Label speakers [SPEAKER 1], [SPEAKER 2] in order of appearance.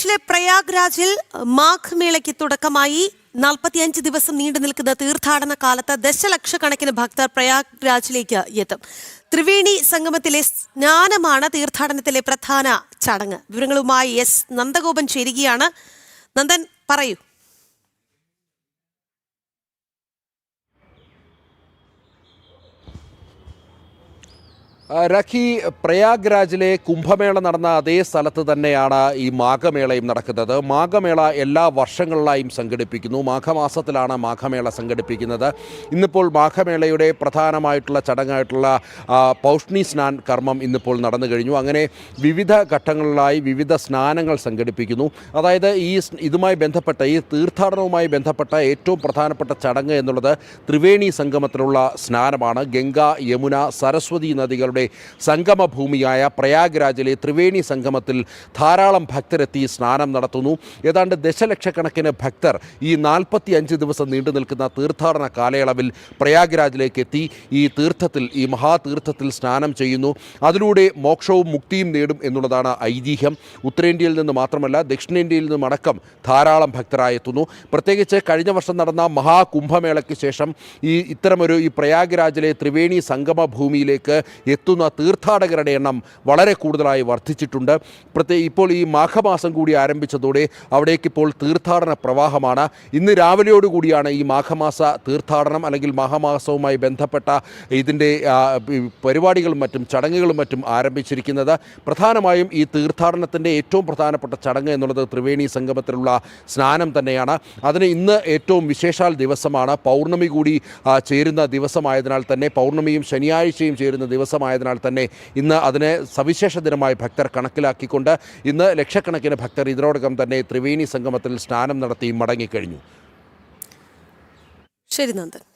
[SPEAKER 1] ഉത്തരാഖണ്ഡിലെ പ്രയാഗ്രാജിൽ മാഘ് മേളയ്ക്ക് തുടക്കമായി 45 ദിവസം നീണ്ടു നിൽക്കുന്ന തീർത്ഥാടന കാലത്ത് ദശലക്ഷക്കണക്കിന് ഭക്തർ പ്രയാഗ്രാജിലേക്ക് എത്തും. ത്രിവേണി സംഗമത്തിലെ സ്നാനമാണ് തീർത്ഥാടനത്തിലെ പ്രധാന ചടങ്ങ്. വിവരങ്ങളുമായി എസ് നന്ദഗോപൻ ചേരുകയാണ്. നന്ദൻ, പറയൂ.
[SPEAKER 2] രഖി, പ്രയാഗ്രാജിലെ കുംഭമേള നടന്ന അതേ സ്ഥലത്ത് തന്നെയാണ് ഈ മാഘമേളയും നടക്കുന്നത്. മാഘമേള എല്ലാ വർഷങ്ങളിലായും സംഘടിപ്പിക്കുന്നു. മാഘമാസത്തിലാണ് മാഘമേള സംഘടിപ്പിക്കുന്നത്. ഇന്നിപ്പോൾ മാഘമേളയുടെ പ്രധാനമായിട്ടുള്ള ചടങ്ങായിട്ടുള്ള പൗഷ്ണി സ്നാൻ കർമ്മം ഇന്നിപ്പോൾ നടന്നു കഴിഞ്ഞു. അങ്ങനെ വിവിധ ഘട്ടങ്ങളിലായി വിവിധ സ്നാനങ്ങൾ സംഘടിപ്പിക്കുന്നു. അതായത് ഇതുമായി ബന്ധപ്പെട്ട ഈ തീർത്ഥാടനവുമായി ബന്ധപ്പെട്ട ഏറ്റവും പ്രധാനപ്പെട്ട ചടങ്ങ് എന്നുള്ളത് ത്രിവേണി സംഗമത്തിലുള്ള സ്നാനമാണ്. ഗംഗ, യമുന, സരസ്വതി നദികളുടെ സംഗമഭൂമിയായ പ്രയാഗ്രാജിലെ ത്രിവേണി സംഗമത്തിൽ ധാരാളം ഭക്തരെത്തി സ്നാനം നടത്തുന്നു. ഏതാണ്ട് ദശലക്ഷക്കണക്കിന് ഭക്തർ ഈ 45 ദിവസം നീണ്ടു നിൽക്കുന്ന തീർത്ഥാടന കാലയളവിൽ പ്രയാഗ്രാജിലേക്ക് എത്തി ഈ മഹാതീർത്ഥത്തിൽ സ്നാനം ചെയ്യുന്നു. അതിലൂടെ മോക്ഷവും മുക്തിയും നേടും എന്നുള്ളതാണ് ഐതിഹ്യം. ഉത്തരേന്ത്യയിൽ നിന്ന് മാത്രമല്ല ദക്ഷിണേന്ത്യയിൽ നിന്നുമടക്കം ധാരാളം ഭക്തരായെത്തുന്നു. പ്രത്യേകിച്ച് കഴിഞ്ഞ വർഷം നടന്ന മഹാകുംഭമേളയ്ക്ക് ശേഷം ഇത്തരമൊരു പ്രയാഗ്രാജിലെ ത്രിവേണി സംഗമഭൂമിയിലേക്ക് എത്തുന്ന തീർത്ഥാടകരുടെ എണ്ണം വളരെ കൂടുതലായി വർദ്ധിച്ചിട്ടുണ്ട്. ഇപ്പോൾ ഈ മാഘമാസം കൂടി ആരംഭിച്ചതോടെ അവിടേക്കിപ്പോൾ തീർത്ഥാടന പ്രവാഹമാണ്. ഇന്ന് രാവിലെയോടുകൂടിയാണ് ഈ മാഘമാസ തീർത്ഥാടനം അല്ലെങ്കിൽ മാഘമാസവുമായി ബന്ധപ്പെട്ട ഇതിൻ്റെ പരിപാടികളും മറ്റും ചടങ്ങുകളും മറ്റും ആരംഭിച്ചിരിക്കുന്നത്. പ്രധാനമായും ഈ തീർത്ഥാടനത്തിൻ്റെ ഏറ്റവും പ്രധാനപ്പെട്ട ചടങ്ങ് എന്നുള്ളത് ത്രിവേണി സംഗമത്തിലുള്ള സ്നാനം തന്നെയാണ്. അതിന് ഇന്ന് ഏറ്റവും വിശേഷാൽ ദിവസമാണ്. പൗർണമി കൂടി ചേരുന്ന ദിവസമായതിനാൽ തന്നെ, പൗർണമിയും ശനിയാഴ്ചയും ചേരുന്ന ദിവസമായതിനാൽ തന്നെ ഇന്ന് അതിനെ സവിശേഷ ദിനമായി ഭക്തർ കണക്കിലാക്കിക്കൊണ്ട് ഇന്ന് ലക്ഷക്കണക്കിന് ഭക്തർ ഇതിനോടകം തന്നെ ത്രിവേണി സംഗമത്തിൽ സ്നാനം നടത്തി മടങ്ങിക്കഴിഞ്ഞു.
[SPEAKER 1] ശരി നന്ദൻ.